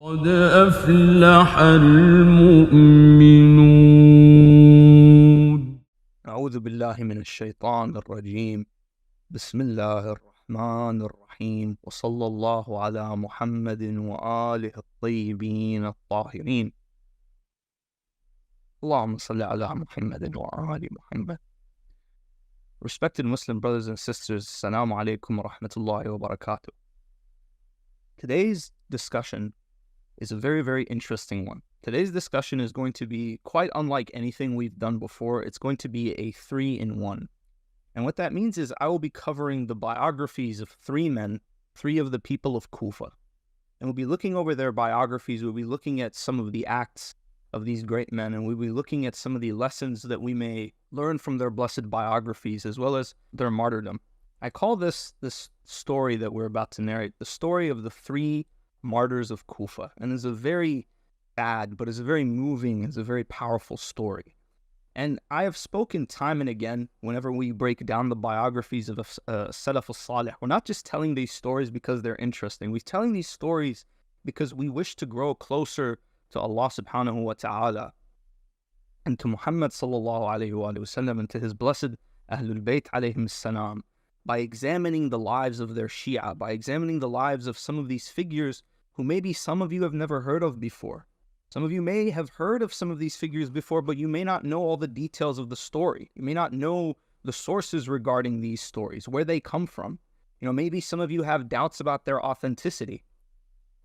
قد أفلح المؤمنون. أعوذ بالله من الشيطان الرجيم. بسم الله الرحمن الرحيم، وصلى الله على محمد وآله الطيبين الطاهرين. اللهم صل على محمد وآل محمد. Respected Muslim brothers and sisters, Assalamu alaikum wa rahmatullahi wa barakatuh. Today's discussion is a very, very interesting one. Today's discussion is going to be quite unlike anything we've done before. It's going to be a 3-in-1. And what that means is I will be covering the biographies of 3 men, 3 of the people of Kufa. And we'll be looking over their biographies. We'll be looking at some of the acts of these great men, and we'll be looking at some of the lessons that we may learn from their blessed biographies as well as their martyrdom. I call this story that we're about to narrate the story of the 3 martyrs of Kufa. And it's a very sad, but it's a very moving, it's a very powerful story. And I have spoken time and again, whenever we break down the biographies of Salaf al-Salih, we're not just telling these stories because they're interesting. We're telling these stories because we wish to grow closer to Allah subhanahu wa ta'ala and to Muhammad sallallahu alayhi wa sallam and to his blessed Ahlul Bayt alayhim salam, by examining the lives of their Shia, by examining the lives of some of these figures who maybe some of you have never heard of before. Some of you may have heard of some of these figures before, but you may not know all the details of the story. You may not know the sources regarding these stories, where they come from. Maybe some of you have doubts about their authenticity.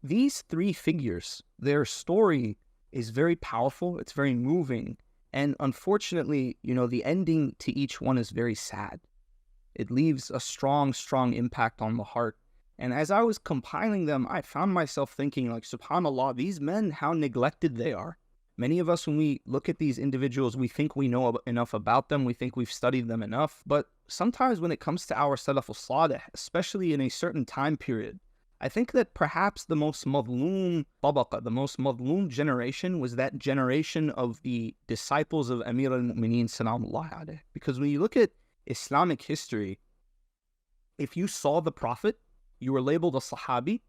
These 3 figures, their story is very powerful, it's very moving, and unfortunately, the ending to each one is very sad. It leaves a strong, strong impact on the heart. And as I was compiling them, I found myself thinking, subhanAllah, these men, how neglected they are. Many of us, when we look at these individuals, we think we know enough about them, we think we've studied them enough, but sometimes when it comes to our Salaf al-Salih, especially in a certain time period, I think that perhaps the most madloom tabaqa, the most madloom generation was that generation of the disciples of Amir al-Mu'mineen salamullahi alayhi. Because when you look at Islamic history, if you saw the Prophet, you were labeled a Sahabi,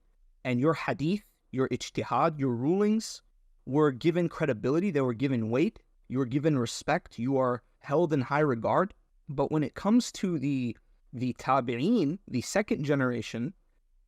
and your hadith, your ijtihad, your rulings were given credibility, they were given weight, you were given respect, you are held in high regard. But when it comes to the Tabi'un, the second generation,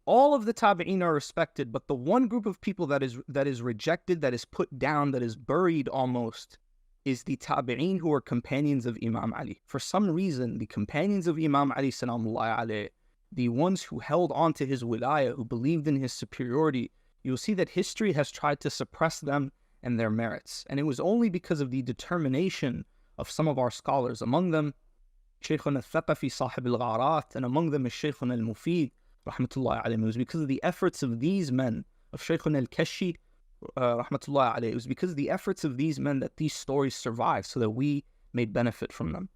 all of the Tabi'un are respected, but the one group of people that is rejected, that is put down, that is buried almost, is the Tabi'un who are companions of Imam Ali. For some reason, the companions of Imam Ali salamullahi alayhi, the ones who held on to his wilayah, who believed in his superiority, you'll see that history has tried to suppress them and their merits. And it was only because of the determination of some of our scholars, among them Shaykhuna al-Thaqafi sahib al-Gharat, and among them is Shaykhuna al-Mufid rahmatullahi alayhi. It was because of the efforts of these men, of Shaykhuna al-Kashi rahmatullahi alayhi, it was because of the efforts of these men that these stories survive, so that we may benefit from them.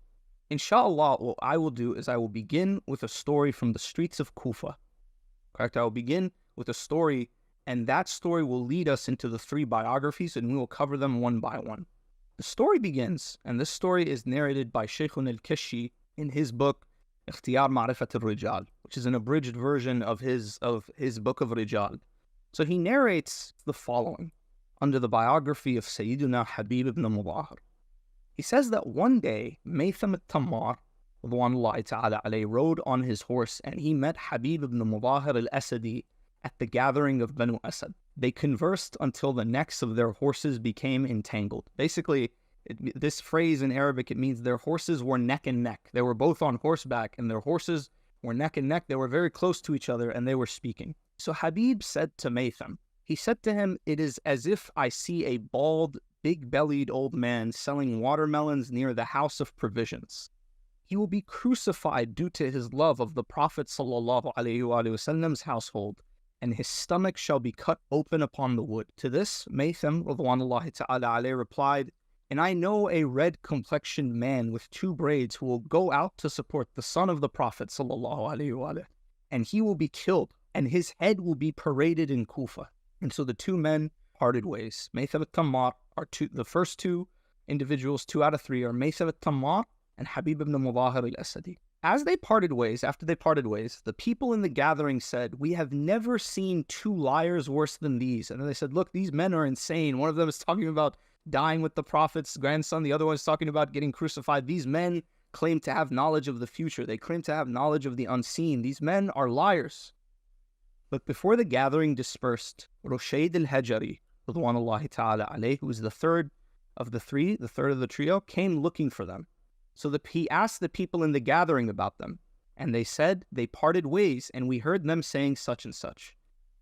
Inshallah, what I will do is I will begin with a story from the streets of Kufa. Correct? I will begin with a story, and that story will lead us into the 3 biographies, and we will cover them one by one. The story begins, and this story is narrated by Shaykhun al-Kashi in his book, Ikhtiyar Ma'rifat al-Rijal, which is an abridged version of his book of Rijal. So he narrates the following under the biography of Sayyiduna Habib ibn Muzahir. He says that one day, Maytham al-Tammar rode on his horse, and he met Habib ibn Muzahir al-Asadi at the gathering of Banu Asad. They conversed until the necks of their horses became entangled. Basically, this phrase in Arabic, it means their horses were neck and neck. They were both on horseback, and their horses were neck and neck. They were very close to each other, and they were speaking. So Habib said to Maytham, he said to him, "It is as if I see a bald, big-bellied old man selling watermelons near the house of provisions. He will be crucified due to his love of the Prophet sallallahu alaihi wasallam's household, and his stomach shall be cut open upon the wood." To this, Maytham radwanullahi ta'ala alayhi replied, "And I know a red-complexioned man with 2 braids who will go out to support the son of the Prophet sallallahu alaihi wasallam, and he will be killed, and his head will be paraded in Kufa." And so the 2 men parted ways. Maytham al-Tammar are the first 2 individuals, 2 out of 3 are Maytham al-Tammar and Habib ibn Muzahir al-Asadi. As they parted ways, after they parted ways, the people in the gathering said, "We have never seen two liars worse than these." And then they said, "Look, these men are insane. One of them is talking about dying with the Prophet's grandson. The other one is talking about getting crucified. These men claim to have knowledge of the future. They claim to have knowledge of the unseen. These men are liars." But before the gathering dispersed, Rushayd al-Hajari, Ridwanullahi ta'ala alayhi, who was the third of the three, the third of the trio, came looking for them. So he asked the people in the gathering about them, and they said, "They parted ways, and we heard them saying such and such."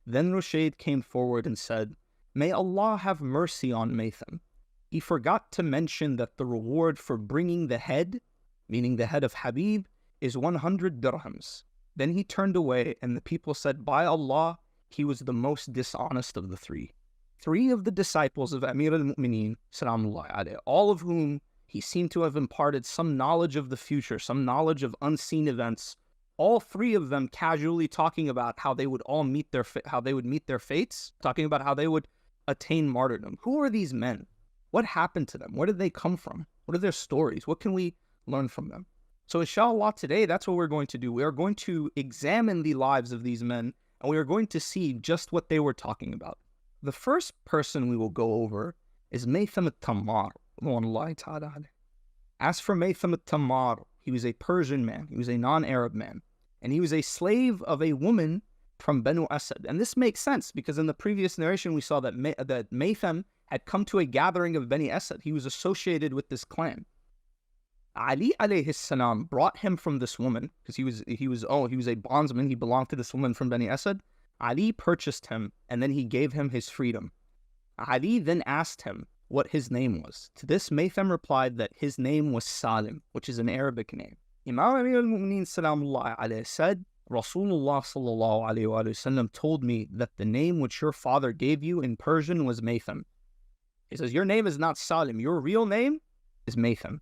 Then Rushayd came forward and said, "May Allah have mercy on Maytham. He forgot to mention that the reward for bringing the head, meaning the head of Habib, is 100 dirhams. Then he turned away, and the people said, "By Allah, he was the most dishonest of the three." Three of the disciples of Amir al-Muminoon, salamullahi alayhi, all of whom he seemed to have imparted some knowledge of the future, some knowledge of unseen events. All three of them casually talking about how they would all meet their fates, talking about how they would attain martyrdom. Who are these men? What happened to them? Where did they come from? What are their stories? What can we learn from them? So inshallah today, that's what we're going to do. We are going to examine the lives of these men, and we are going to see just what they were talking about. The first person we will go over is Maytham al-Tammar. As for Maytham al-Tammar, he was a Persian man. He was a non-Arab man. And he was a slave of a woman from Banu Asad. And this makes sense because in the previous narration we saw that Maytham had come to a gathering of Bani Asad. He was associated with this clan. Ali alayhi salam brought him from this woman because he was a bondsman. He belonged to this woman from Bani Asad. Ali purchased him and then he gave him his freedom. Ali then asked him what his name was. To this, Maytham replied that his name was Salim, which is an Arabic name. Imam Ali al-Muminoon salamullahi alayhi said, Rasulullah sallallahu alayhi wa sallam told me that the name which your father gave you in Persian was Maytham. He says, your name is not Salim, your real name is Maytham.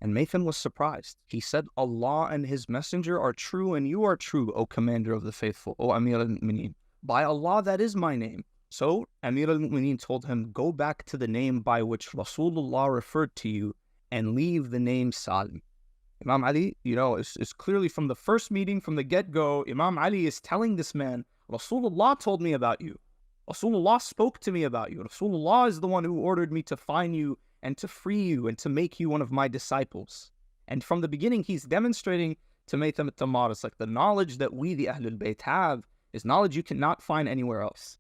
And Maytham was surprised. He said, Allah and his messenger are true and you are true, O commander of the faithful, O Amir al-Mu'mineen. By Allah, that is my name. So Amir al-Mu'mineen told him, go back to the name by which Rasulullah referred to you and leave the name Salim. Imam Ali, is clearly from the first meeting, from the get-go, Imam Ali is telling this man, Rasulullah told me about you. Rasulullah spoke to me about you. Rasulullah is the one who ordered me to find you and to free you and to make you one of my disciples. And from the beginning, he's demonstrating to Maytham al-Tammar, it's like the knowledge that we, the Ahlul Bayt, have is knowledge you cannot find anywhere else.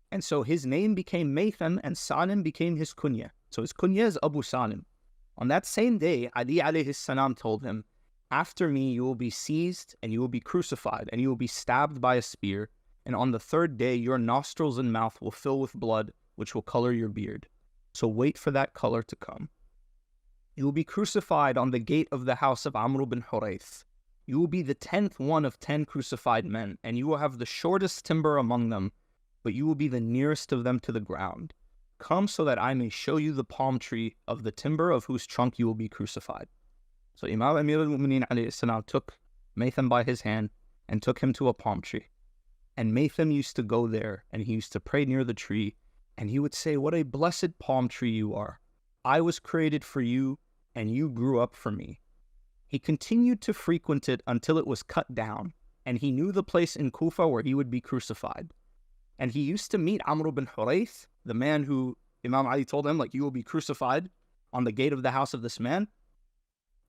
And so his name became Maytham and Salim became his kunya. So his kunya is Abu Salim. On that same day, Ali alayhi salam told him, after me you will be seized and you will be crucified and you will be stabbed by a spear. And on the third day, your nostrils and mouth will fill with blood, which will color your beard. So wait for that color to come. You will be crucified on the gate of the house of Amr ibn Hurayth. You will be the 10th one of 10 crucified men, and you will have the shortest timber among them, but you will be the nearest of them to the ground. Come so that I may show you the palm tree of the timber of whose trunk you will be crucified. So Imam Amir al-Mu'mineen alayhi salam took Maytham by his hand and took him to a palm tree. And Maytham used to go there, and he used to pray near the tree, and he would say, what a blessed palm tree you are. I was created for you, and you grew up for me. He continued to frequent it until it was cut down, and he knew the place in Kufa where he would be crucified. And he used to meet Amr ibn Hurayth, the man who Imam Ali told him, you will be crucified on the gate of the house of this man.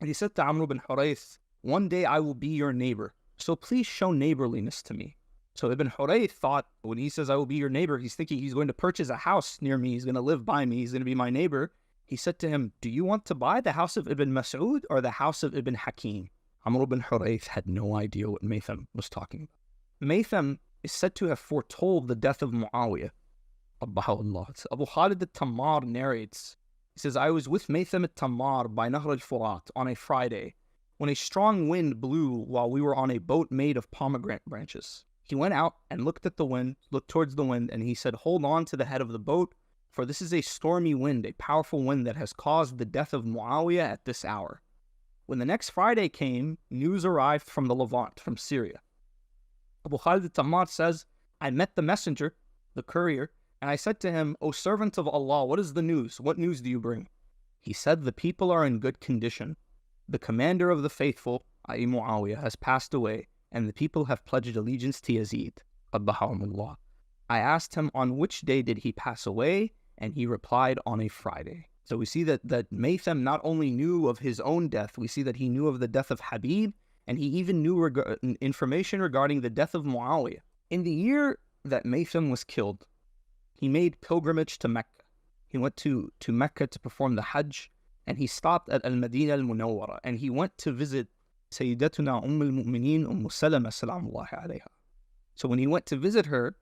And he said to Amr ibn Hurayth, one day I will be your neighbor, so please show neighborliness to me. So Ibn Hurayth thought, when he says I will be your neighbor, he's thinking he's going to purchase a house near me, he's going to live by me, he's going to be my neighbor. He said to him, do you want to buy the house of Ibn Mas'ud or the house of Ibn Hakim? Amr ibn Hurayth had no idea what Maytham was talking about. Maytham is said to have foretold the death of Muawiyah. Abu Khalid al-Tammar narrates, he says, I was with Maytham al-Tammar by Nahr al-Furat on a Friday when a strong wind blew while we were on a boat made of pomegranate branches. He went out and looked towards the wind, and he said, hold on to the head of the boat, for this is a stormy wind, a powerful wind that has caused the death of Muawiyah at this hour. When the next Friday came, news arrived from the Levant, from Syria. Abu Khalid al-Tammar says, I met the messenger, the courier, and I said to him, O servant of Allah, what is the news? What news do you bring? He said, the people are in good condition. The commander of the faithful, i.e. Muawiyah, has passed away, and the people have pledged allegiance to Yazid, qabbahahumullah. I asked him on which day did he pass away, and he replied on a Friday. So we see that Maytham not only knew of his own death, we see that he knew of the death of Habib, and he even knew information regarding the death of Muawiyah. In the year that Maytham was killed, he made pilgrimage to Mecca. He went to Mecca to perform the Hajj, and he stopped at al-Madinah al-Munawwara, and he went to visit Sayyidatuna al-Muminoon Salama salamullahi alayha. So when he went to visit her,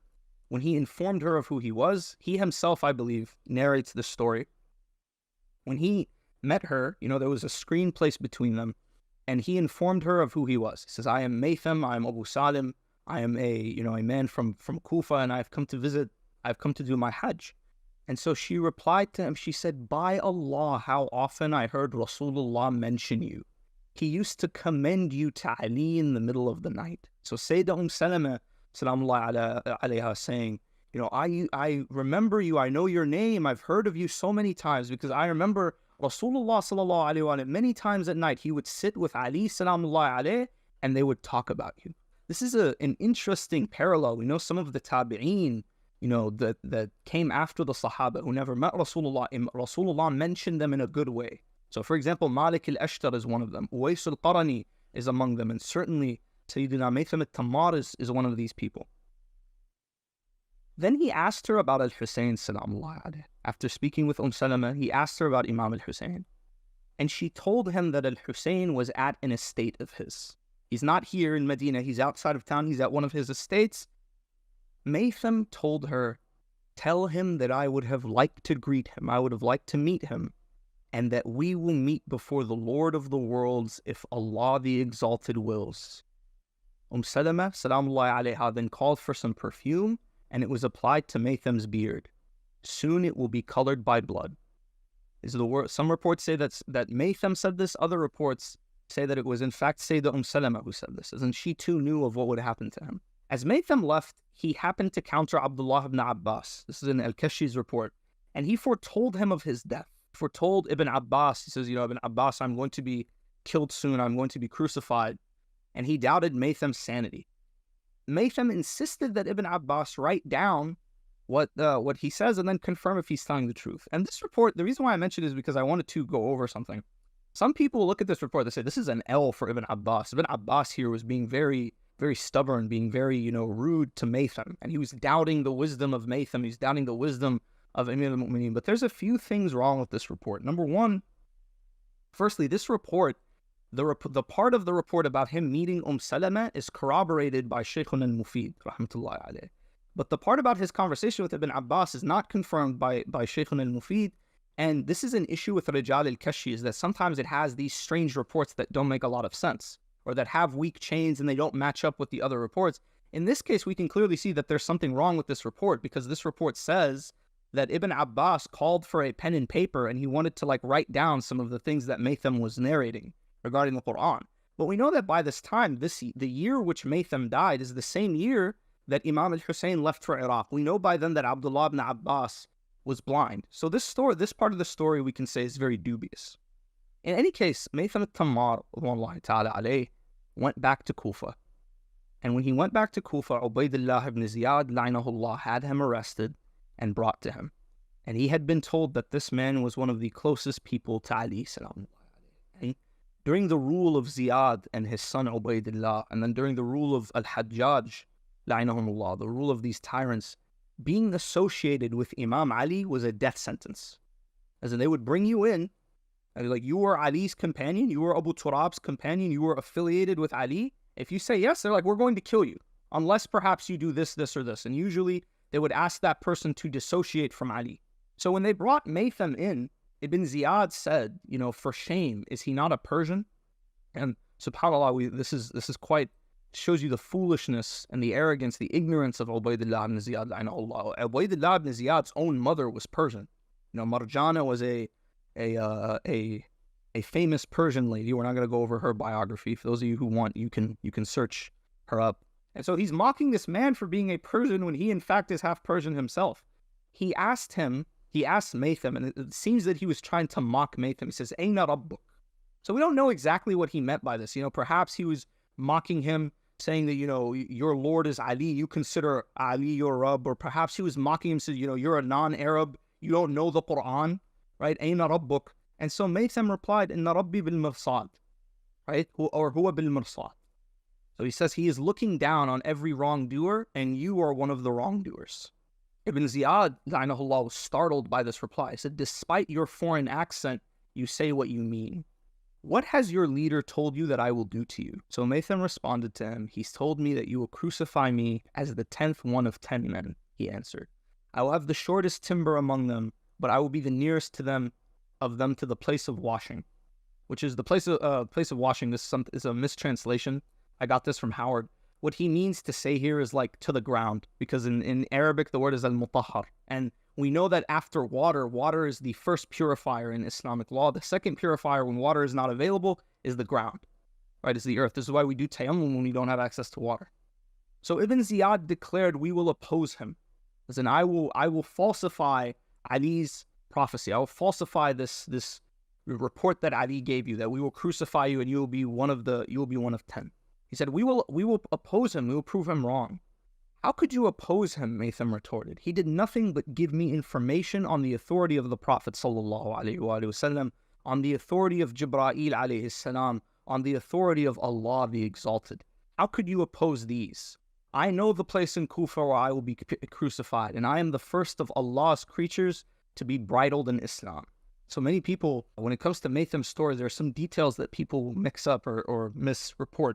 when he informed her of who he was, he himself, I believe, narrates the story. When he met her, there was a screen placed between them, and he informed her of who he was. He says, I am Maytham, I am Abu Salim, I am a man from Kufa, and I've come to do my Hajj. And so she replied to him, she said, by Allah, how often I heard Rasulullah mention you. He used to commend you to Ali in the middle of the night. So Sayyidah Salama, salamullahi alayha, saying, I remember you, I know your name, I've heard of you so many times, because I remember Rasulullah sallallahu alayhi wa sallam, many times at night, he would sit with Ali salamullahi alayhi, and they would talk about you. This is an interesting parallel. We know some of the Tabi'un, that came after the Sahaba who never met Rasulullah. Rasulullah mentioned them in a good way. So for example, Malik al-Ashtar is one of them. Uwais al-Qarani is among them. And certainly Sayyidina Maytham al-Tammar is one of these people. Then he asked her about al-Husayn salamullahi alayhi. After speaking with Salama, he asked her about Imam al-Husayn. And she told him that al-Husayn was at an estate of his. He's not here in Medina. He's outside of town. He's at one of his estates. Maytham told her, tell him that I would have liked to greet him. I would have liked to meet him. And that we will meet before the Lord of the worlds if Allah the Exalted wills. Salama, salamullahi alayha, then called for some perfume, and it was applied to Maytham's beard. Soon it will be colored by blood. Is the word? Some reports say that Maytham said this. Other reports say that it was in fact Sayyidah Salama who said this, and she too knew of what would happen to him. As Maytham left, he happened to counter Abdullah ibn Abbas. This is in al-Kashi's report, and he foretold him of his death. Foretold Ibn Abbas. He says, Ibn Abbas, I'm going to be killed soon. I'm going to be crucified. And he doubted Maytham's sanity. Maytham insisted that Ibn Abbas write down what he says and then confirm if he's telling the truth. And this report, the reason why I mentioned it is because I wanted to go over something. Some people look at this report, they say, this is an L for Ibn Abbas. Ibn Abbas here was being very, very stubborn, being very, rude to Maytham. And he was doubting the wisdom of Maytham. He's doubting the wisdom of Imam al-Muminoon. But there's a few things wrong with this report. Number one, firstly, this report, the part of the report about him meeting Salama is corroborated by Shaykhun al-Mufid, rahmatullahi alayh. But the part about his conversation with Ibn Abbas is not confirmed by Shaykhun al-Mufid. And this is an issue with Rijal al-Kashi, is that sometimes it has these strange reports that don't make a lot of sense, or that have weak chains and they don't match up with the other reports. In this case, we can clearly see that there's something wrong with this report, because this report says that Ibn Abbas called for a pen and paper and he wanted to write down some of the things that Maytham was narrating regarding the Quran. But we know that by this time, the year which Maytham died is the same year that Imam al-Husayn left for Iraq. We know by then that Abdullah ibn Abbas was blind. So this part of the story we can say is very dubious. In any case, Maytham al-Tammar went back to Kufa. And when he went back to Kufa, Ubaydullah ibn Ziyad, la'inahullah, had him arrested and brought to him. And he had been told that this man was one of the closest people to Ali salam. And during the rule of Ziyad and his son Ubaydullah, and then during the rule of al-Hajjaj, la'inahumullah, the rule of these tyrants, being associated with Imam Ali was a death sentence. As in, they would bring you in, and you were Ali's companion, you were Abu Turab's companion, you were affiliated with Ali. If you say yes, they're like, we're going to kill you, unless perhaps you do this, this, or this. And usually they would ask that person to dissociate from Ali. So when they brought Maytham in, Ibn Ziyad said, for shame, is he not a Persian? And subhanAllah, this is quite, shows you the foolishness and the arrogance, the ignorance of Ubaydullah ibn Ziyad. Ubaydullah ibn Ziyad's own mother was Persian. Marjana was a famous Persian lady. We're not going to go over her biography. For those of you who want, you can search her up. And so he's mocking this man for being a Persian when he in fact is half Persian himself. He asked Maytham, and it seems that he was trying to mock Maytham. He says, Aina Rabbuk? So we don't know exactly what he meant by this. Perhaps he was mocking him, saying that, your Lord is Ali, you consider Ali your Rabb. Or perhaps he was mocking him, saying, you're a non-Arab, you don't know the Quran, right? Aina Rabbuk. And so Maytham replied, Inna Rabbi bil Mirsad, right? Or Huwa bil Mirsad. So he says he is looking down on every wrongdoer, and you are one of the wrongdoers. Ibn Ziyad, la'anahullah, was startled by this reply. He said, despite your foreign accent, you say what you mean. What has your leader told you that I will do to you? So Maytham responded to him, he's told me that you will crucify me as the 10th one of 10 men, he answered. I will have the shortest timber among them, but I will be the nearest to them to the place of washing, which is the place of washing. This is a mistranslation. I got this from Howard. What he means to say here is like to the ground, because in Arabic the word is al-Mutahhar. And we know that after water is the first purifier in Islamic law. The second purifier when water is not available is the ground, right? Is the earth. This is why we do tayammum when we don't have access to water. So Ibn Ziyad declared, we will oppose him. As in, I will falsify Ali's prophecy. I will falsify this report that Ali gave you, that we will crucify you and you will be one of 10. He said, we will oppose him, we will prove him wrong. How could you oppose him? Maytham retorted. He did nothing but give me information on the authority of the Prophet sallallahu alaihi wasallam, on the authority of Jibreel alayhi salam, on the authority of Allah the Exalted. How could you oppose these? I know the place in Kufa where I will be crucified, and I am the first of Allah's creatures to be bridled in Islam. So many people, when it comes to Maytham's story, there are some details that people mix up or misreport.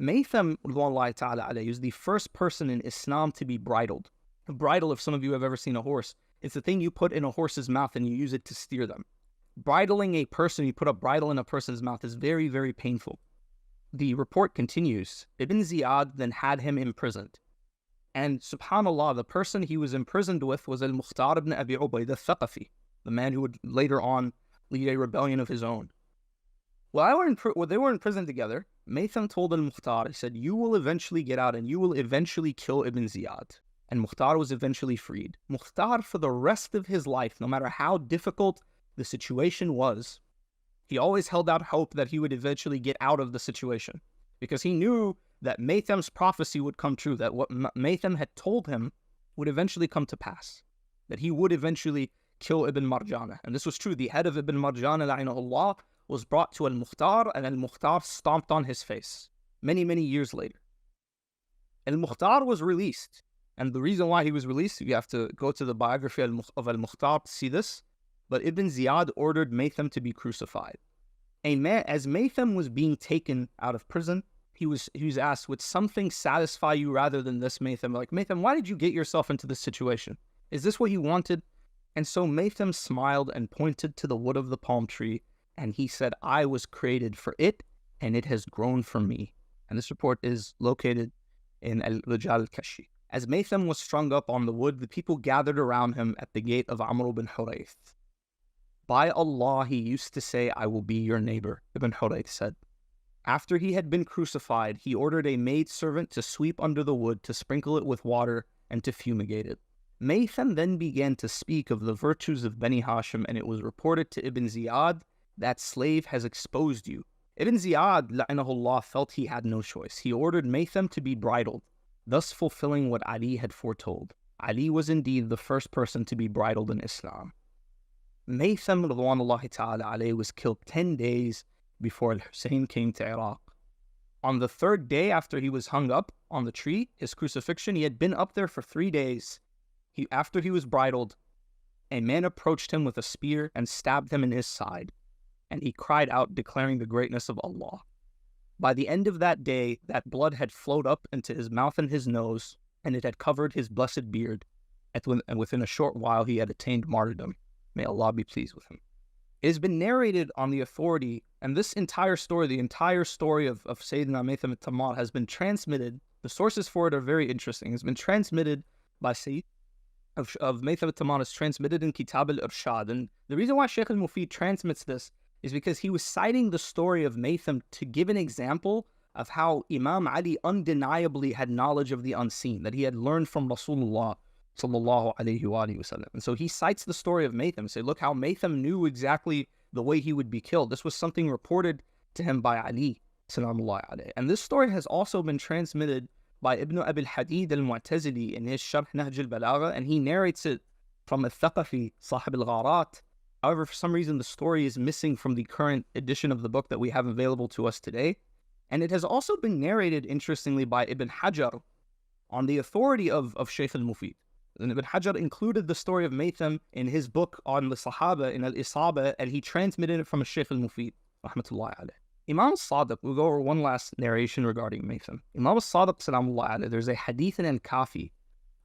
Maytham is the first person in Islam to be bridled. A bridle, if some of you have ever seen a horse, it's the thing you put in a horse's mouth and you use it to steer them. Bridling a person, you put a bridle in a person's mouth, is very, very painful. The report continues. Ibn Ziyad then had him imprisoned. And subhanAllah, the person he was imprisoned with was al-Mukhtar ibn Abi Ubayd al-Thaqafi, the man who would later on lead a rebellion of his own. While they were in prison together, Maytham told al-Mukhtar, he said, you will eventually get out and you will eventually kill Ibn Ziyad. And Mukhtar was eventually freed. Mukhtar, for the rest of his life, no matter how difficult the situation was, he always held out hope that he would eventually get out of the situation. Because he knew that Maytham's prophecy would come true, that what Maytham had told him would eventually come to pass. That he would eventually kill Ibn Marjana. And this was true. The head of Ibn Marjana, la'inahullah, was brought to al-Mukhtar, and al-Mukhtar stomped on his face many, many years later. Al-Mukhtar was released. And the reason why he was released, you have to go to the biography of al-Mukhtar to see this. But Ibn Ziyad ordered Maytham to be crucified. As Maytham was being taken out of prison, he was asked, would something satisfy you rather than this, Maytham? Like, Maytham, why did you get yourself into this situation? Is this what you wanted? And so Maytham smiled and pointed to the wood of the palm tree, and he said, I was created for it, and it has grown for me. And this report is located in al-Rijal al-Kashi. As Maytham was strung up on the wood, the people gathered around him at the gate of Amr ibn Hurayth. By Allah, he used to say, I will be your neighbor, Ibn Hurayth said. After he had been crucified, he ordered a maidservant to sweep under the wood, to sprinkle it with water, and to fumigate it. Maytham then began to speak of the virtues of Bani Hashim, and it was reported to Ibn Ziyad, that slave has exposed you. Ibn Ziyad, la'inahullah, felt he had no choice. He ordered Maytham to be bridled, thus fulfilling what Ali had foretold. Ali was indeed the first person to be bridled in Islam. Maytham, radwanullahi ta'ala alayhi, was killed 10 days before al-Hussein came to Iraq. On the 3rd day after he was hung up on the tree, his crucifixion, he had been up there for 3 days. After he was bridled, a man approached him with a spear and stabbed him in his side. And he cried out, declaring the greatness of Allah. By the end of that day, that blood had flowed up into his mouth and his nose, and it had covered his blessed beard. And within a short while, he had attained martyrdom. May Allah be pleased with him. It has been narrated on the authority, and this entire story, the entire story of Sayyidina Maytham al-Tammar has been transmitted. The sources for it are very interesting. It's been transmitted by Sayyid of Maytham al-Tammar, is transmitted in Kitab al-Irshad. And the reason why Shaykh al-Mufid transmits this is because he was citing the story of Maytham to give an example of how Imam Ali undeniably had knowledge of the unseen, that he had learned from Rasulullah sallallahu alayhi wa sallam. And so he cites the story of Maytham, say, look how Maytham knew exactly the way he would be killed. This was something reported to him by Ali, salamullahi alayhi. And this story has also been transmitted by Ibn Abi al-Hadid al-Mu'tazili in his Sharh Nahj al-Balagha, and he narrates it from al-Thaqafi, Sahib al-Gharat. However, for some reason, the story is missing from the current edition of the book that we have available to us today. And it has also been narrated, interestingly, by Ibn Hajar on the authority of Shaykh al-Mufid. And Ibn Hajar included the story of Maytham in his book on the Sahaba, in al-Isaba, and he transmitted it from Shaykh al-Mufid, rahmatullahi alayh. Imam al-Sadiq, we'll go over one last narration regarding Maytham. Imam al-Sadiq, salamullahi alayhi, there's a hadith in al-Kafi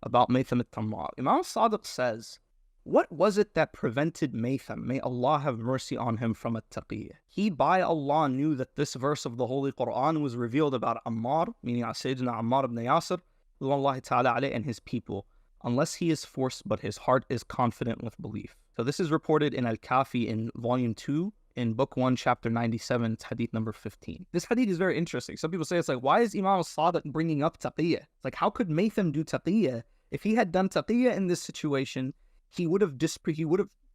about Maytham al-Tammar. Imam al-Sadiq says, what was it that prevented Maytham, may Allah have mercy on him, from at-Taqiyyah? He, by Allah, knew that this verse of the Holy Quran was revealed about Ammar, meaning Sayyidina Ammar ibn Yasir, Ridwanullahi ta'ala alayhi, and his people, unless he is forced, but his heart is confident with belief. So this is reported in Al-Kafi in volume 2, in book 1, chapter 97, it's hadith number 15. This hadith is very interesting. Some people say, it's like, why is Imam al-Sadiq bringing up taqiyya? It's like, how could Maytham do taqiyya? If he had done taqiyya in this situation, he would have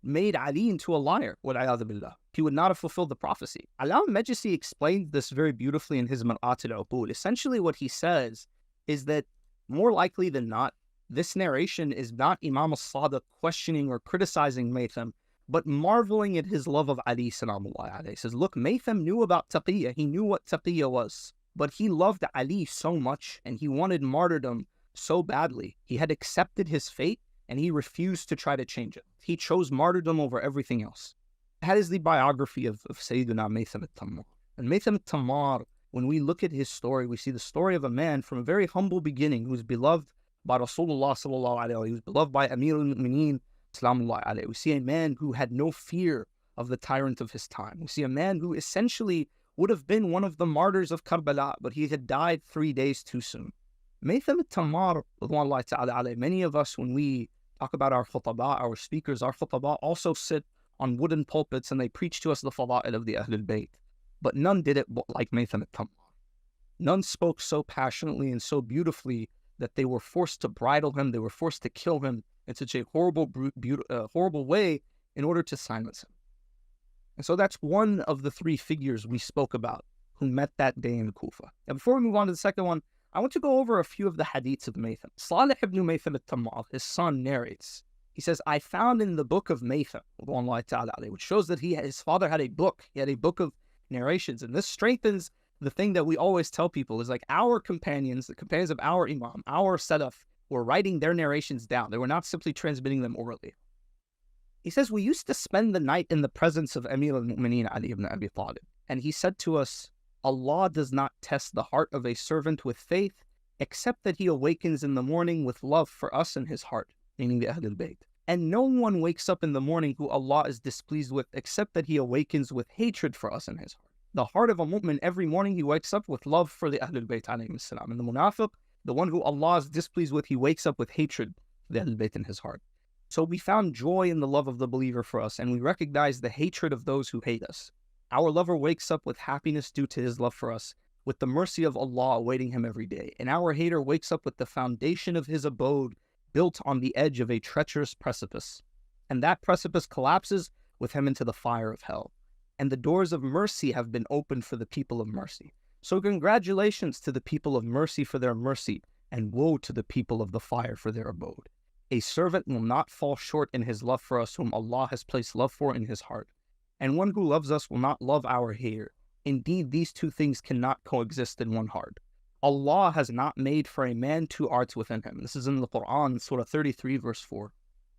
made Ali into a liar. He would not have fulfilled the prophecy. Allama Majlisi explains this very beautifully in his Mar'at al-Uqul. Essentially what he says is that more likely than not, this narration is not Imam al-Sadiq questioning or criticizing Maytham, but marveling at his love of Ali salamullahi alayhi. He says, look, Maytham knew about taqiyya. He knew what taqiyya was, but he loved Ali so much and he wanted martyrdom so badly. He had accepted his fate and he refused to try to change it. He chose martyrdom over everything else. That is the biography of Sayyidina Maytham al-Tammar. And Maytham al-Tammar, when we look at his story, we see the story of a man from a very humble beginning who was beloved by Rasulullah sallallahu alaihi wasallam. He was beloved by Amir al-Mu'mineen sallallahu alaihi. We see a man who had no fear of the tyrant of his time. We see a man who essentially would have been one of the martyrs of Karbala, but he had died 3 days too soon. Maytham al-Tammar, ridwanullahi ta'ala alayhi, many of us, when we talk about our khutaba, our speakers, our khutaba also sit on wooden pulpits and they preach to us the fada'il of the Ahlul Bayt. But none did it like Maytham al-Tammar. None spoke so passionately and so beautifully that they were forced to bridle him, they were forced to kill him in such a horrible way in order to silence him. And so that's one of the 3 figures we spoke about who met that day in Kufa. Now before we move on to the second one, I want to go over a few of the hadiths of Maytham. Salih ibn Maytham al-Tammar, his son, narrates. He says, I found in the book of Maytham, which shows that his father had a book. He had a book of narrations. And this strengthens the thing that we always tell people is like our companions, the companions of our Imam, our Salaf, were writing their narrations down. They were not simply transmitting them orally. He says, we used to spend the night in the presence of Amir al-Mu'mineen Ali ibn Abi Talib. And he said to us, Allah does not test the heart of a servant with faith, except that he awakens in the morning with love for us in his heart, meaning the Ahlul Bayt. And no one wakes up in the morning who Allah is displeased with, except that he awakens with hatred for us in his heart. The heart of a mu'min, every morning he wakes up with love for the Ahlul Bayt alayhim salam. And the munafiq, the one who Allah is displeased with, he wakes up with hatred for the Ahlul Bayt in his heart. So we found joy in the love of the believer for us, and we recognize the hatred of those who hate us. Our lover wakes up with happiness due to his love for us, with the mercy of Allah awaiting him every day. And our hater wakes up with the foundation of his abode built on the edge of a treacherous precipice. And that precipice collapses with him into the fire of hell. And the doors of mercy have been opened for the people of mercy. So congratulations to the people of mercy for their mercy, and woe to the people of the fire for their abode. A servant will not fall short in his love for us whom Allah has placed love for in his heart. And one who loves us will not love our hater. Indeed, these 2 things cannot coexist in one heart. Allah has not made for a man 2 hearts within him. This is in the Quran, Surah 33, verse 4.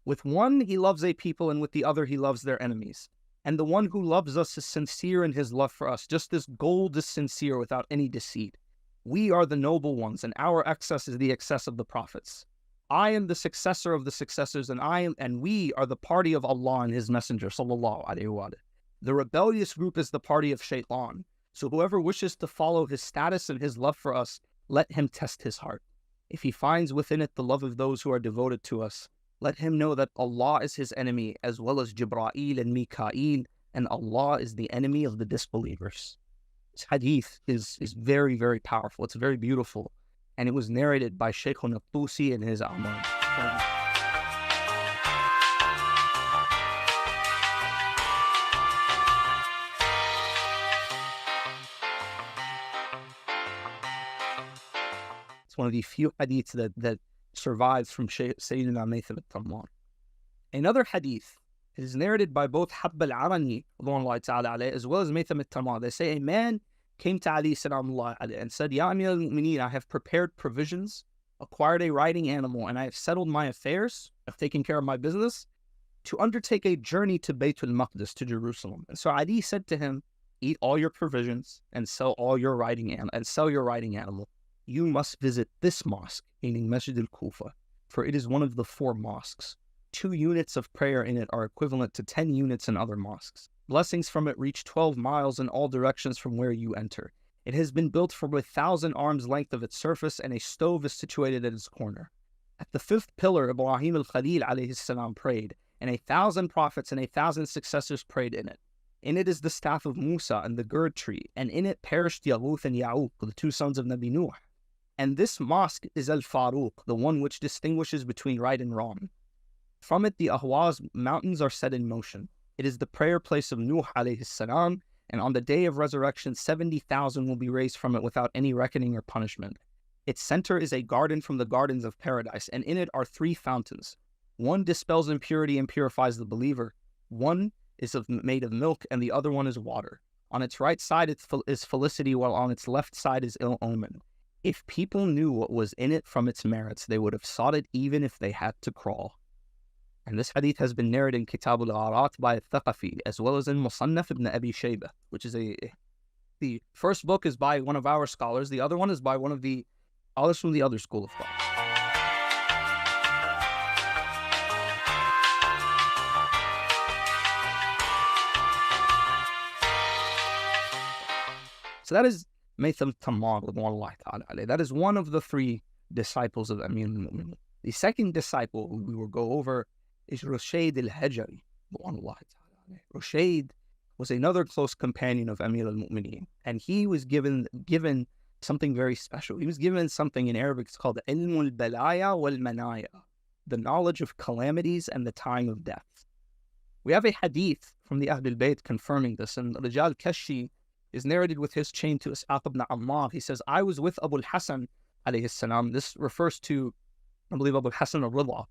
With one he loves a people, and with the other he loves their enemies. And the one who loves us is sincere in his love for us, just as gold is sincere without any deceit. We are the noble ones, and our excess is the excess of the prophets. I am the successor of the successors, and we are the party of Allah and his messenger, sallallahu alaihi wa sallam. The rebellious group is the party of Shaitan. So whoever wishes to follow his status and his love for us, let him test his heart. If he finds within it the love of those who are devoted to us, let him know that Allah is his enemy, as well as Jibreel and Mikael, and Allah is the enemy of the disbelievers. This hadith is very, very powerful. It's very beautiful. And it was narrated by Shaykhun al-Tusi in his Amal. one of the few hadiths that survives from Sayyidina Maytham al-Tammar. Another hadith is narrated by both Habib al-Arani as well as Maytham al-Tammar. They say a man came to Ali salamullah and said, Ya Amir al-Mu'mineen, I have prepared provisions, acquired a riding animal, and I have settled my affairs, I've taken care of my business, to undertake a journey to Baytul Maqdis, to Jerusalem. And so Ali said to him, eat all your provisions and sell all your riding animal. You must visit this mosque, meaning Masjid al-Kufa, for it is one of the 4 mosques. 2 units of prayer in it are equivalent to 10 units in other mosques. Blessings from it reach 12 miles in all directions from where you enter. It has been built for 1,000 arms length of its surface, and a stove is situated at its corner. At the 5th pillar, Ibrahim al-Khalil alayhi salam prayed, and 1,000 prophets and 1,000 successors prayed in it. In it is the staff of Musa and the gourd tree, and in it perished Yaghuth and Ya'uq, the 2 sons of Nabi Nuh. And this mosque is al-Faruq, the one which distinguishes between right and wrong. From it the Ahwaz mountains are set in motion. It is the prayer place of Nuh alayhi salam, and on the day of resurrection 70,000 will be raised from it without any reckoning or punishment. Its center is a garden from the gardens of paradise, and in it are 3 fountains. One dispels impurity and purifies the believer. One is made of milk, and the other one is water. On its right side is felicity, while on its left side is ill omen. If people knew what was in it from its merits, they would have sought it even if they had to crawl. And this hadith has been narrated in Kitab al-Arat by al-Thaqafi, as well as in Musannaf ibn Abi Shaybah, which is the first book is by one of our scholars, the other one is by one of the others from the other school of thought. So that is Maytham al-Tammar. That is one of the 3 disciples of Amir al-Mu'minin. The second disciple who we will go over is Rushayd al-Hajari. Rushayd was another close companion of Amir al-Mu'minin, and he was given something very special. He was given something in Arabic, it's called ilm al-balaya wal-manaya, the knowledge of calamities and the time of death. We have a hadith from the Ahlul Bayt confirming this, and Rijal Kashi is narrated with his chain to Ishaq ibn Ammar. He says, I was with Abu al-Hasan alayhi salam. This refers to, I believe, Abu al-Hasan al-Ridha.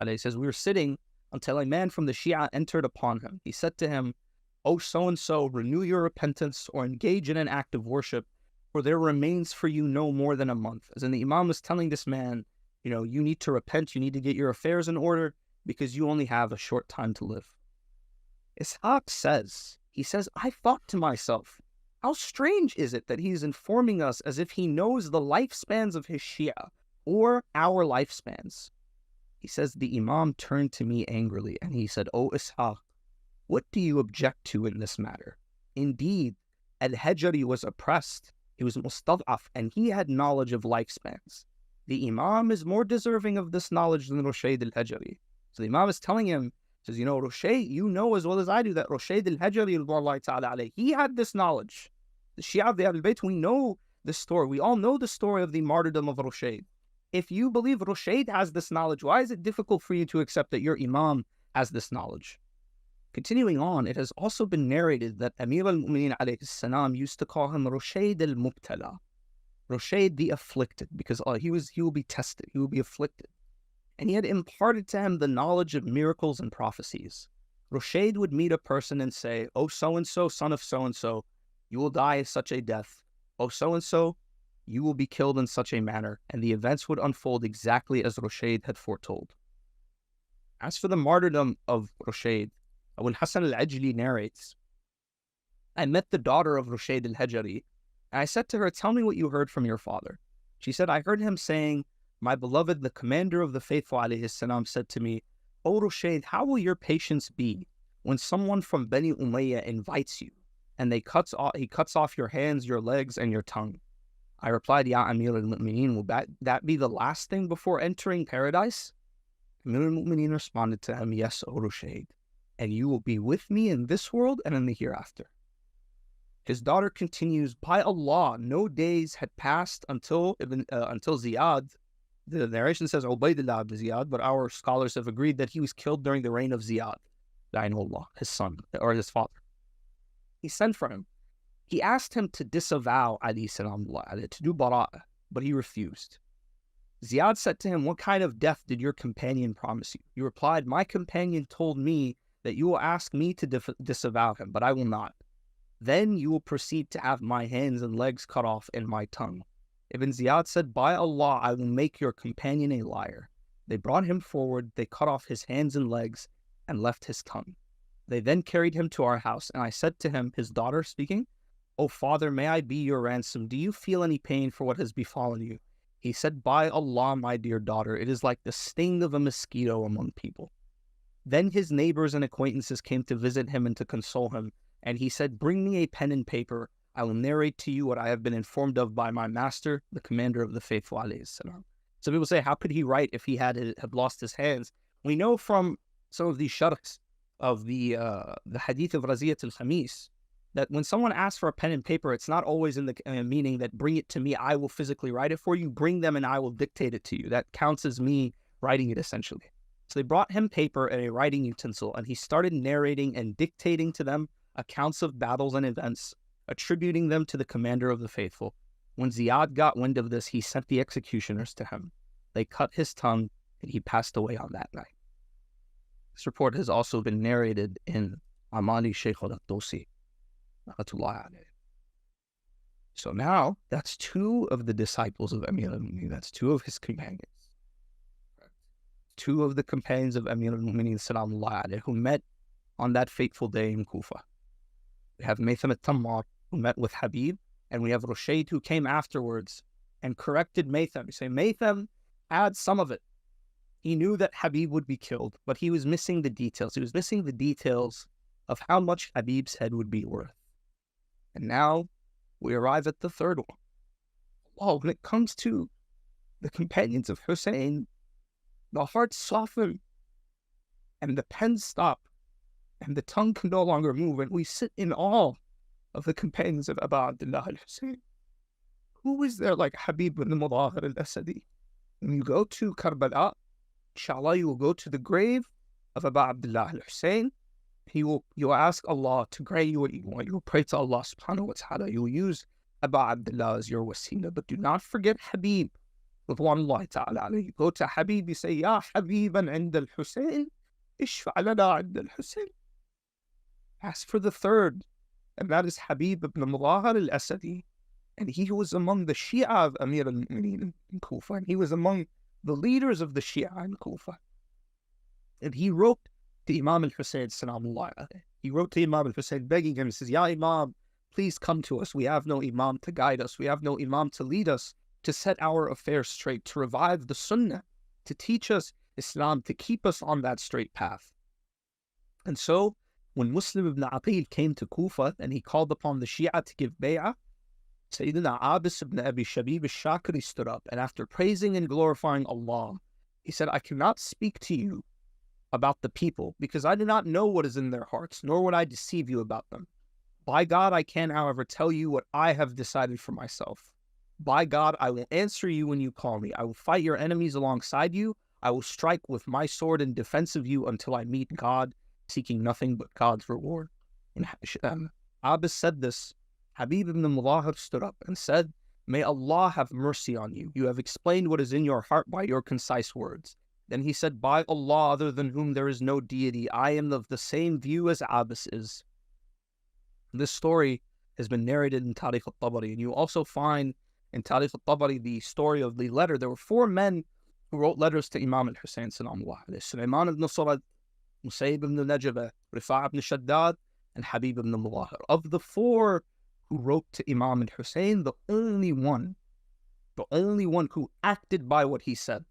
He says, we were sitting until a man from the Shia entered upon him. He said to him, O so-and-so, renew your repentance or engage in an act of worship, for there remains for you no more than a month. As in, the Imam was telling this man, you need to repent, you need to get your affairs in order, because you only have a short time to live. Ishaq says, I thought to myself, how strange is it that he is informing us as if he knows the lifespans of his Shia, or our lifespans. He says, the Imam turned to me angrily, and he said, O Ishaq, what do you object to in this matter? Indeed, al-Hajari was oppressed, he was mustad'af, and he had knowledge of lifespans. The Imam is more deserving of this knowledge than Rushayd al-Hajari. So the Imam is telling him, says, Rushay, you know as well as I do that Rushayd al-Hajari, he had this knowledge. The Shia of the Ahlul Bayt, we know the story. We all know the story of the martyrdom of Rushayd. If you believe Rushayd has this knowledge, why is it difficult for you to accept that your Imam has this knowledge? Continuing on, it has also been narrated that Amir al-Mu'minin alayhi salam used to call him Rushayd al-Mubtala, Rushayd the afflicted, because he will be tested, he will be afflicted. And he had imparted to him the knowledge of miracles and prophecies. Rushayd would meet a person and say, O so-and-so, son of so-and-so, you will die such a death. O so-and-so, you will be killed in such a manner, and the events would unfold exactly as Rushayd had foretold. As for the martyrdom of Rushayd, Abu al-Hasan al-Ajli narrates, I met the daughter of Rushayd al-Hajari, and I said to her, tell me what you heard from your father. She said, I heard him saying, my beloved, the commander of the faithful alayhi salam said to me, O Rushayd, how will your patience be when someone from Bani Umayyah invites you, and he cuts off your hands, your legs, and your tongue? I replied, Ya Amir al-Mu'mineen, will that be the last thing before entering paradise? Amir al-Mu'mineen responded to him, yes, O Rushayd, and you will be with me in this world and in the hereafter. His daughter continues, by Allah, no days had passed until Ziyad. The narration says Ubaydullah ibn Ziyad, but our scholars have agreed that he was killed during the reign of Ziyad, his son, or his father. He sent for him. He asked him to disavow Ali salamullah, to do bara'ah, but he refused. Ziyad said to him, "What kind of death did your companion promise you?" He replied, "My companion told me that you will ask me to disavow him, but I will not. Then you will proceed to have my hands and legs cut off and my tongue." Ibn Ziyad said, "By Allah, I will make your companion a liar." They brought him forward, they cut off his hands and legs, and left his tongue. They then carried him to our house, and I said to him, his daughter speaking, "O father, may I be your ransom? Do you feel any pain for what has befallen you?" He said, "By Allah, my dear daughter, it is like the sting of a mosquito among people." Then his neighbors and acquaintances came to visit him and to console him, and he said, "Bring me a pen and paper. I will narrate to you what I have been informed of by my master, the commander of the faithful, alayhi salam." Some people say, how could he write if he had lost his hands? We know from some of these sharhs of the hadith of Raziyat al-Khamis that when someone asks for a pen and paper, it's not always in the meaning that bring it to me, I will physically write it for you. Bring them and I will dictate it to you. That counts as me writing it essentially. So they brought him paper and a writing utensil, and he started narrating and dictating to them accounts of battles and events, attributing them to the commander of the faithful. When Ziyad got wind of this, he sent the executioners to him. They cut his tongue, and he passed away on that night. This report has also been narrated in Amali Shaykh al-Dosi. So now, that's two of the disciples of Amir al-Mu'mineen. That's two of his companions. Two of the companions of Amir al-Mu'mineen Sallallahu Alaihi who met on that fateful day in Kufa. We have Maytham al-Tammar who met with Habib, and we have Rushayd who came afterwards and corrected Maytham. You say, Maytham had some of it. He knew that Habib would be killed, but he was missing the details. He was missing the details of how much Habib's head would be worth. And now we arrive at the third one. Oh, when it comes to the companions of Hussein, the heart softened, and the pen stopped, and the tongue can no longer move, and we sit in awe of the companions of Abu Abdullah al-Hussein. Who is there like Habib ibn Muzahir al-Asadi? When you go to Karbala, inshallah, you will go to the grave of Abu Abdullah al-Hussein. You will ask Allah to grant you what you want. You will pray to Allah subhanahu wa ta'ala. You will use Abu Abdullah as your wasila, but do not forget Habib. Ridwanullahi ta'ala. You go to Habib, you say, Ya Habiban and al-Hussein, ishfa' lana and al-Hussein. Ask for the third, and that is Habib ibn Muzahir al-Asadi. And he was among the Shia of Amir al-Mu'mineen in Kufa, and he was among the leaders of the Shia in Kufa. And he wrote to Imam al-Hussein, salamullah alayhi. He wrote to Imam al-Hussein begging him, he says, Ya Imam, please come to us. We have no Imam to guide us. We have no Imam to lead us, to set our affairs straight, to revive the Sunnah, to teach us Islam, to keep us on that straight path. And so, when Muslim ibn Aqil came to Kufa and he called upon the Shia to give bay'ah, Sayyidina Abbas ibn Abi Shabib al-Shakiri stood up, and after praising and glorifying Allah, he said, I cannot speak to you about the people, because I do not know what is in their hearts, nor would I deceive you about them. By God, I can, however, tell you what I have decided for myself. By God, I will answer you when you call me. I will fight your enemies alongside you. I will strike with my sword in defense of you until I meet God, seeking nothing but God's reward. And Abbas said this. Habib ibn Muzahir stood up and said, May Allah have mercy on you. You have explained what is in your heart by your concise words. Then he said, By Allah, other than whom there is no deity, I am of the same view as Abbas is. This story has been narrated in Tarikh al-Tabari, and you also find in Tarikh al-Tabari the story of the letter. There were four men who wrote letters to Imam al-Hussein, Sulaiman ibn Surad, Musayib ibn Najaba, Rifa' ibn Shaddad, and Habib ibn Muzahir. Of the four who wrote to Imam al-Hussein, the only one who acted by what he said.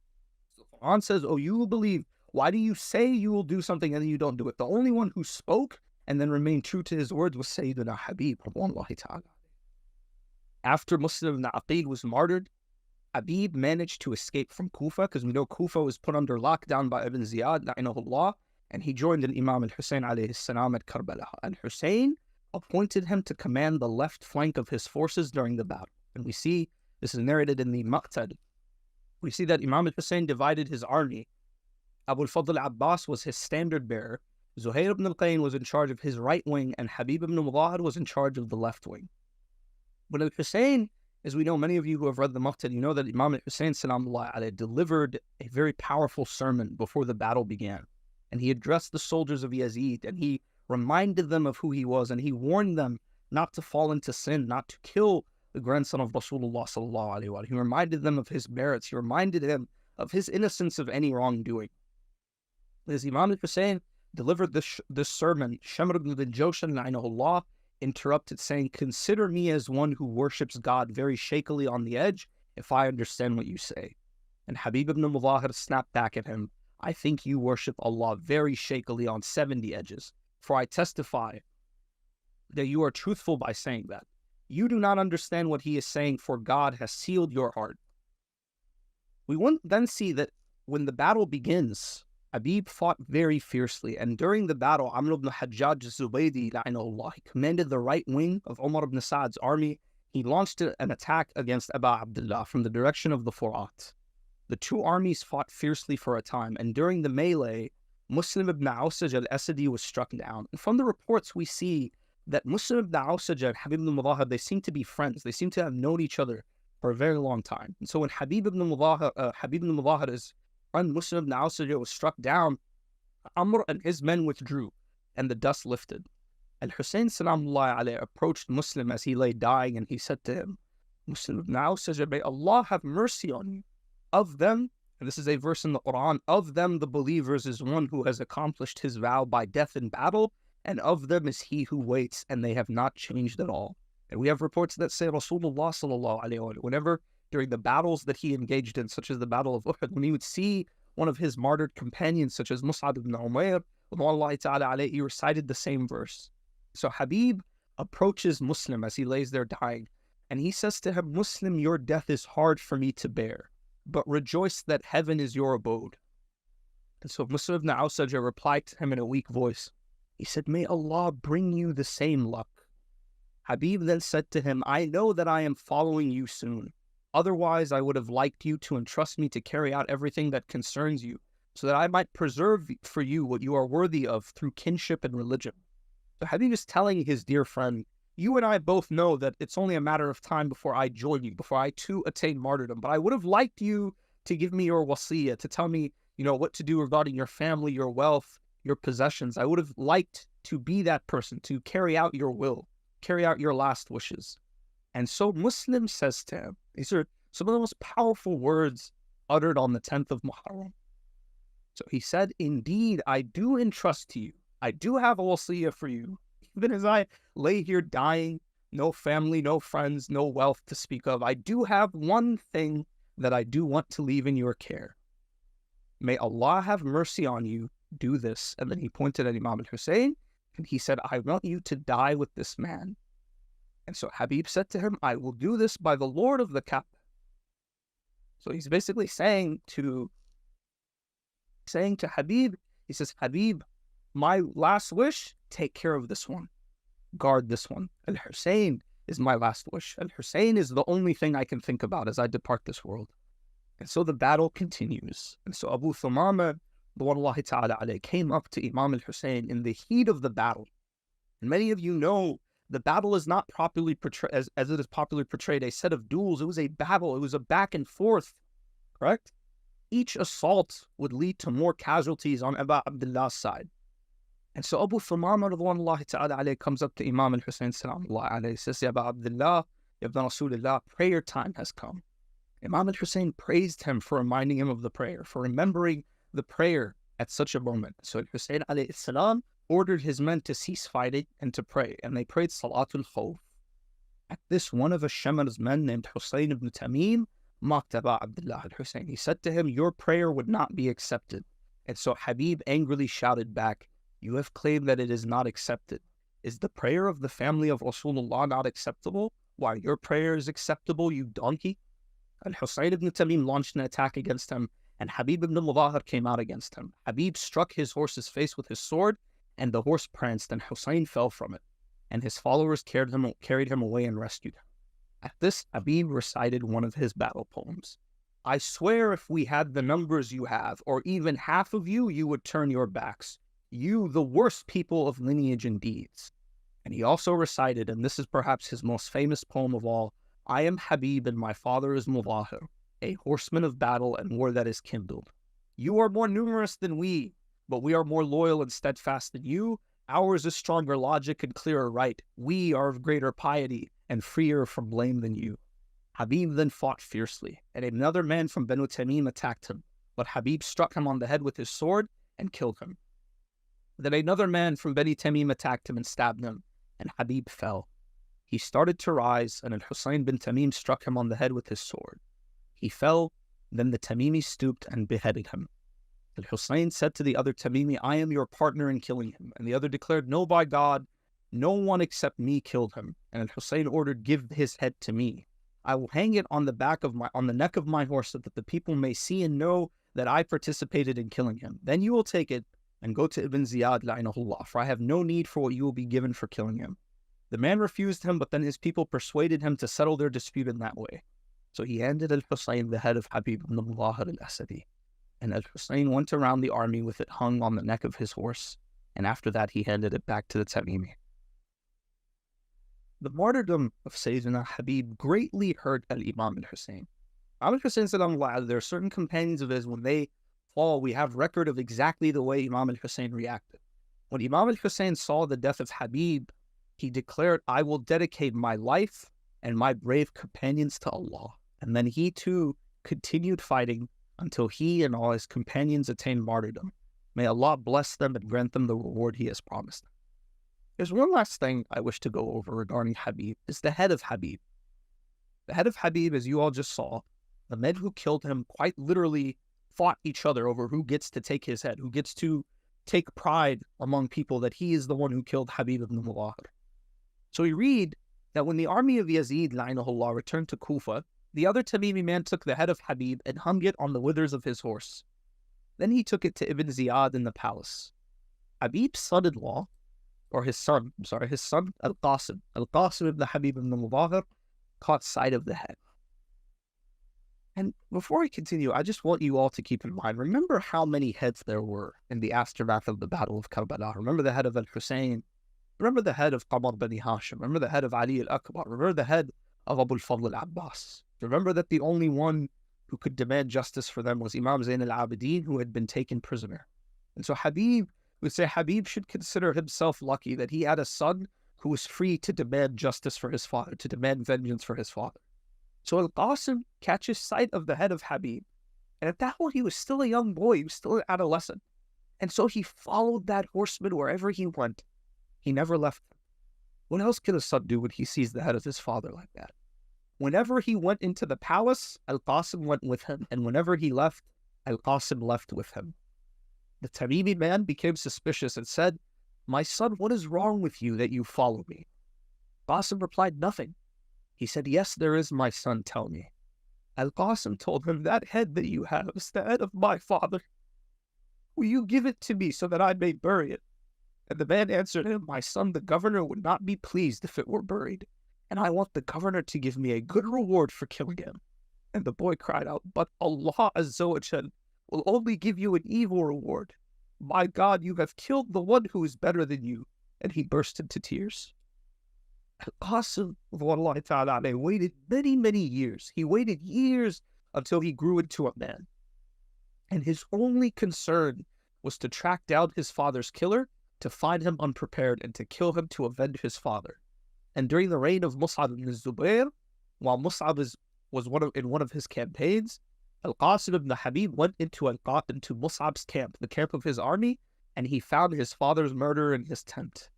So the Quran says, oh, you will believe. Why do you say you will do something and then you don't do it? The only one who spoke and then remained true to his words was Sayyidina Habib. After Muslim ibn Aqil was martyred, Habib managed to escape from Kufa, because we know Kufa was put under lockdown by Ibn Ziyad, la'inahullah, and he joined an Imam al-Hussein alayhi salam at Karbala. Al-Hussein appointed him to command the left flank of his forces during the battle. And we see, this is narrated in the Maqtad, we see that Imam al-Hussein divided his army. Abu al-Fadl Abbas was his standard bearer, Zuhair ibn al-Qayn was in charge of his right wing, and Habib ibn Muzahir was in charge of the left wing. When al-Hussein As we know, many of you who have read the Muqtad, you know that Imam al-Hussein salamullah alayhi delivered a very powerful sermon before the battle began. And he addressed the soldiers of Yazid, and he reminded them of who he was, and he warned them not to fall into sin, not to kill the grandson of Rasulullah sallallahu alaihi wasallam. He reminded them of his merits. He reminded him of his innocence of any wrongdoing. As Imam al-Hussein delivered this sermon, Shamr ibn al-Jawshan la'inahullah interrupted, saying, "Consider me as one who worships God very shakily on the edge, if I understand what you say." And Habib ibn Muzahir snapped back at him, "I think you worship Allah very shakily on 70 edges, for I testify that you are truthful by saying that. You do not understand what he is saying, for God has sealed your heart." We will then see that when the battle begins, Habib fought very fiercely, and during the battle, Amr ibn Hajjaj Zubaydi, la'inahullah, he commanded the right wing of Umar ibn Sa'd's army. He launched an attack against Abu Abdullah from the direction of the Furat. The two armies fought fiercely for a time, and during the melee, Muslim ibn Awsaj al-Asadi was struck down. And from the reports, we see that Muslim ibn Awsaj and Habib ibn Muzahir, they seem to be friends. They seem to have known each other for a very long time. And so when Habib ibn Muzahir's friend Muslim ibn Awsaj was struck down, Amr and his men withdrew, and the dust lifted. Al-Hussein salamullah alayhi approached Muslim as he lay dying, and he said to him, "Muslim ibn Awsaj, may Allah have mercy on you. Of them," and this is a verse in the Quran, "of them the believers is one who has accomplished his vow by death in battle, and of them is he who waits, and they have not changed at all." And we have reports that say Rasulullah sallallahu alaihi wasallam, whenever during the battles that he engaged in, such as the Battle of Uhud, when he would see one of his martyred companions, such as Mus'ab ibn Umair, he recited the same verse. So Habib approaches Muslim as he lays there dying, and he says to him, "Muslim, your death is hard for me to bear, but rejoice that heaven is your abode." And so Muslim ibn Awsaj replied to him in a weak voice. He said, "May Allah bring you the same luck." Habib then said to him, "I know that I am following you soon. Otherwise, I would have liked you to entrust me to carry out everything that concerns you, so that I might preserve for you what you are worthy of through kinship and religion." So Habib is telling his dear friend, "You and I both know that it's only a matter of time before I join you, before I too attain martyrdom. But I would have liked you to give me your wasiyah, to tell me, what to do regarding your family, your wealth, your possessions. I would have liked to be that person, to carry out your will, carry out your last wishes." And so Muslim says to him, these are some of the most powerful words uttered on the 10th of Muharram. So he said, "Indeed, I do entrust to you. I do have a wasiyah for you. Even as I lay here dying, no family, no friends, no wealth to speak of, I do have one thing that I do want to leave in your care. May Allah have mercy on you. Do this." And then he pointed at Imam al-Hussein, and he said, "I want you to die with this man." And so Habib said to him, "I will do this by the Lord of the Kaaba." So he's basically saying to Habib, he says, "Habib, my last wish, take care of this one. Guard this one. Al-Hussein is my last wish. Al-Hussein is the only thing I can think about as I depart this world." And so the battle continues. And so Abu Thumama, Wallahi ta'ala alayhi, came up to Imam al-Hussein in the heat of the battle. And many of you know the battle is not properly portrayed, as it is popularly portrayed, a set of duels. It was a battle. It was a back and forth, correct? Each assault would lead to more casualties on Abu Abdullah's side. And so Abu Thumama comes up to Imam al-Hussein and says, "Ya Abu Abdullah, Ya Ibn Rasulullah, prayer time has come." Imam al-Hussein praised him for reminding him of the prayer, for remembering the prayer at such a moment. So Hussein alayhi salam ordered his men to cease fighting and to pray, and they prayed Salatul Khawf. At this, one of Ash-Shamar's men named Husayn ibn Tamim mocked Abu Abdullah al-Hussein. He said to him, "Your prayer would not be accepted." And so Habib angrily shouted back, "You have claimed that it is not accepted. Is the prayer of the family of Rasulullah not acceptable? Why, your prayer is acceptable, you donkey." And Husayn ibn Tamim launched an attack against him, and Habib ibn Muzahir came out against him. Habib struck his horse's face with his sword, and the horse pranced, and Husayn fell from it, and his followers carried him away and rescued him. At this, Habib recited one of his battle poems. "I swear if we had the numbers you have, or even half of you, you would turn your backs. You, the worst people of lineage and deeds." And he also recited, and this is perhaps his most famous poem of all, I am Habib and my father is Muzahir, a horseman of battle and war that is kindled. You are more numerous than we, but we are more loyal and steadfast than you. Ours is stronger logic and clearer right. We are of greater piety and freer from blame than you. Habib then fought fiercely, and another man from Banu Tamim attacked him, but Habib struck him on the head with his sword and killed him. Then another man from Bani Tamim attacked him and stabbed him, and Habib fell. He started to rise, and al-Husayn bin Tamim struck him on the head with his sword. He fell, then the Tamimi stooped and beheaded him. Al-Husayn said to the other Tamimi, I am your partner in killing him. And the other declared, No, by God, no one except me killed him. And Al-Husayn ordered, Give his head to me. I will hang it on the neck of my horse so that the people may see and know that I participated in killing him. Then you will take it and go to Ibn Ziyad, la'inahullah, for I have no need for what you will be given for killing him. The man refused him, but then his people persuaded him to settle their dispute in that way. So he handed al-Husayn the head of Habib ibn Muzahir al-Asadi. And al-Husayn went around the army with it hung on the neck of his horse, and after that he handed it back to the Tamimi. The martyrdom of Sayyidina Habib greatly hurt al-Imam al-Husayn. Imam al-Husayn said, there are certain companions of his, when they fall, we have record of exactly the way Imam al-Husayn reacted. When Imam al-Husayn saw the death of Habib, he declared, I will dedicate my life and my brave companions to Allah. And then he too continued fighting until he and all his companions attained martyrdom. May Allah bless them and grant them the reward he has promised. There's one last thing I wish to go over regarding Habib, is the head of Habib. The head of Habib, as you all just saw, the men who killed him quite literally fought each other over who gets to take his head, who gets to take pride among people that he is the one who killed Habib ibn Muzahir. So we read that when the army of Yazid, la'inahullah, returned to Kufa, the other Tamimi man took the head of Habib and hung it on the withers of his horse. Then he took it to Ibn Ziyad in the palace. Habib's son-in-law, or his son al-Qasim ibn Habib ibn Muzahir, caught sight of the head. And before I continue, I just want you all to keep in mind, remember how many heads there were in the aftermath of the Battle of Karbala. Remember the head of al-Husayn. Remember the head of Qamar Bani Hashim. Remember the head of Ali al-Akbar. Remember the head of Abu al-Fadl al-Abbas. Remember that the only one who could demand justice for them was Imam Zayn al-Abidin, who had been taken prisoner. And so Habib would say Habib should consider himself lucky that he had a son who was free to demand justice for his father, to demand vengeance for his father. So al-Qasim catches sight of the head of Habib. And at that point, he was still a young boy. He was still an adolescent. And so he followed that horseman wherever he went. He never left him. What else can a son do when he sees the head of his father like that? Whenever he went into the palace, al-Qasim went with him. And whenever he left, al-Qasim left with him. The Tamimi man became suspicious and said, My son, what is wrong with you that you follow me? Qasim replied, Nothing. He said, Yes, there is, my son, tell me. Al-Qasim told him, That head that you have is the head of my father. Will you give it to me so that I may bury it? And the man answered him, My son, the governor would not be pleased if it were buried, and I want the governor to give me a good reward for killing him. And the boy cried out, But Allah Azza wa Jal will only give you an evil reward. My God, you have killed the one who is better than you. And he burst into tears. Al-Qasim waited many, many years. He waited years until he grew into a man. And his only concern was to track down his father's killer, to find him unprepared, and to kill him to avenge his father. And during the reign of Mus'ab ibn Zubayr, while Mus'ab was in one of his campaigns, Al-Qasim ibn Habib went into Mus'ab's camp, the camp of his army, and he found his father's murderer in his tent.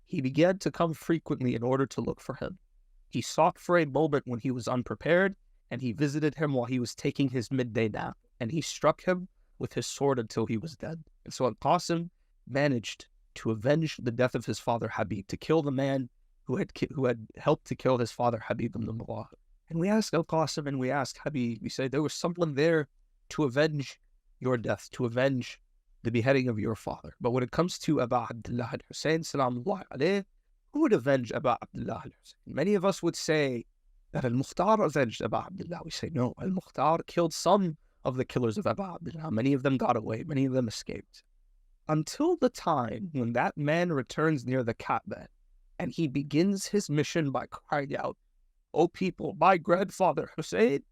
He began to come frequently in order to look for him. He sought for a moment when he was unprepared, and he visited him while he was taking his midday nap, and he struck him with his sword until he was dead. And so Al-Qasim managed to avenge the death of his father Habib, to kill the man who had helped to kill his father Habib ibn Muzahir. And we ask Al-Qasim and we ask Habib, we say, there was someone there to avenge your death, to avenge the beheading of your father. But when it comes to Abu Abdullah al-Husayn, salamullahi alayh, who would avenge Abu Abdullah al-Husayn? Many of us would say that al-Mukhtar avenged Abu Abdullah. We say, no, al-Mukhtar killed some of the killers of Abu Abdullah. Many of them got away. Many of them escaped. Until the time when that man returns near the Kaaba and he begins his mission by crying out, O people, my grandfather Rushayd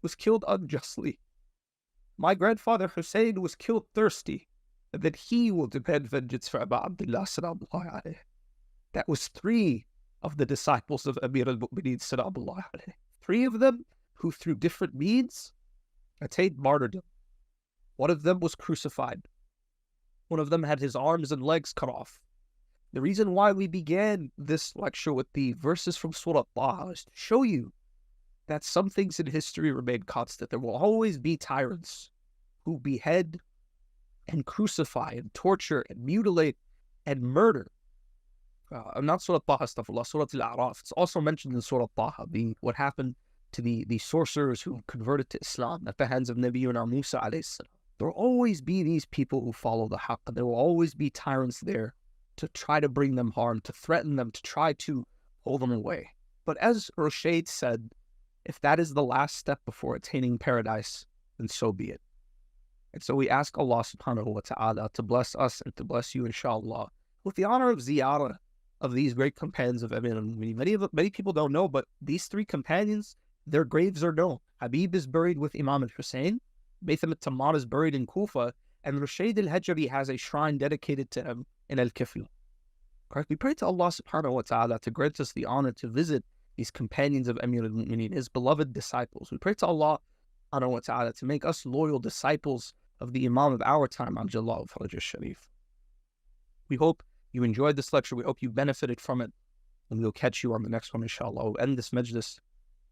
was killed unjustly. My grandfather Rushayd was killed thirsty, and that he will demand vengeance for Abu Abdullah salamullahi alayhi. That was 3 of the disciples of Amir al-Muminoon salamullahi alayhi. 3 of them who through different means attained martyrdom. One of them was crucified. One of them had his arms and legs cut off. The reason why we began this lecture with the verses from Surah Taha is to show you that some things in history remain constant. There will always be tyrants who behead and crucify and torture and mutilate and murder. Not Surah Taha, astaghfirullah, Surah Al-A'raf. It's also mentioned in Surah Taha, what happened to the sorcerers who converted to Islam at the hands of Nabiyyuna Musa alayhi salam. There will always be these people who follow the haqq. There will always be tyrants there to try to bring them harm, to threaten them, to try to pull them away. But as Rushayd said, if that is the last step before attaining paradise, then so be it. And so we ask Allah subhanahu wa ta'ala to bless us and to bless you, inshallah, with the honor of ziyarah of these great companions of Amir al-Mu'mineen. Many people don't know, but these 3 companions, their graves are known. Habib is buried with Imam al-Hussein, Maytham al-Tammar is buried in Kufa, and Rushayd al-Hajari has a shrine dedicated to him in al-Kifl. Correct? We pray to Allah subhanahu wa ta'ala to grant us the honor to visit these companions of Amir al-Mu'mineen, his beloved disciples. We pray to Allah subhanahu wa ta'ala to make us loyal disciples of the Imam of our time, Al-Jalal al-Faraj al-Sharif. We hope you enjoyed this lecture. We hope you benefited from it. And we'll catch you on the next one, inshallah. We'll end this majlis,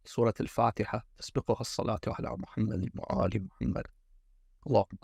Surah Al-Fatiha. تسبقها الصلاة على محمد وآل محمد. اللهم